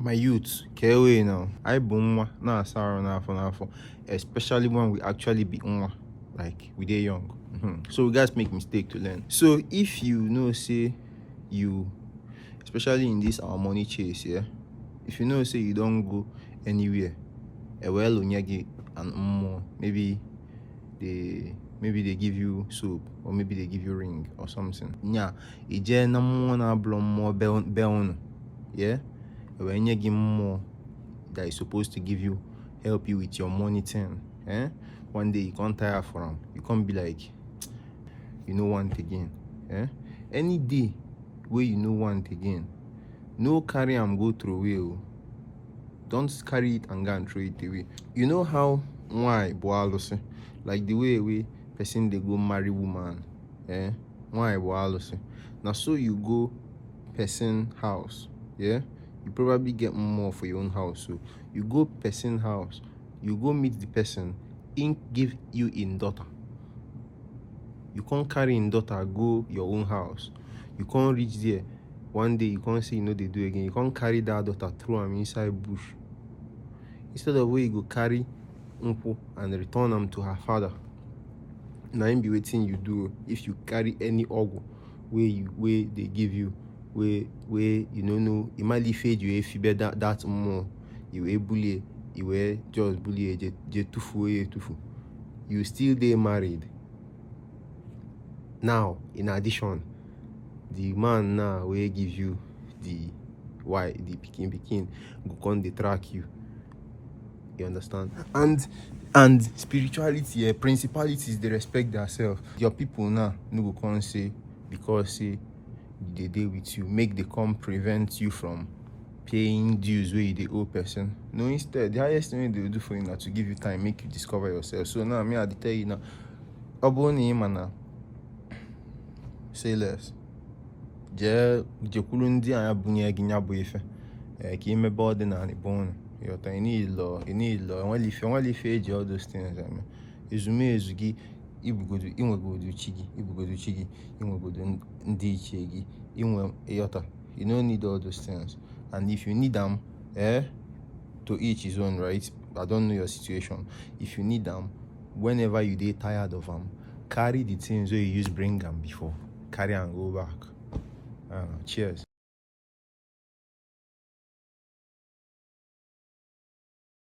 My youth, away now. I boom na sorrow na for especially when we actually be like we dey young. So we guys make mistake to learn. So if you know say you, especially in this our money chase, yeah, if you know say you don't go anywhere, well onyagi and more, maybe they give you soap or maybe they give you ring or something. Yeah, ije na na blom more bell, yeah. When you give more that is supposed to help you with your money thing, one day you can't tire for them. You can't be like, you know want again. Any day where you know want again, no carry and go through away. Don't carry it and go and throw it away. You know how why boalose, like the way person they go marry woman, why boalose. Now so you go person house, yeah. You probably get more for your own house. So you go person house, you go meet the person, give you in daughter. You can't carry in daughter, go your own house. You can't reach there. One day you can't say they do again. You can't carry that daughter through them inside bush. Instead of where you go carry uncle and return them to her father. Now be waiting you do if you carry any Ogwu where they give you. Where you know it might fade you if you bet that more you a bully you were just bully tufu you still they married. Now in addition, the man now will give you the picking go on the track you understand, and spirituality, principalities, they respect themselves. Your people now no go come say because say they deal with you, make they come prevent you from paying dues where you owe person. No, instead, the highest thing they will do for you now to give you time, make you discover yourself. So now me I tell you now, aboni mana say less. Je kulundi anya bunye ginya boyefe. Ki me body na ni bone. You need law. Only if all those things. Izume ezugi. Ibugodu chigi, inwegodu ndi chigi, inwe eyota. You don't need all those things. And if you need them, to each his own, right? I don't know your situation. If you need them, whenever you get tired of them, carry the things where you use bring them before. Carry and go back. Cheers.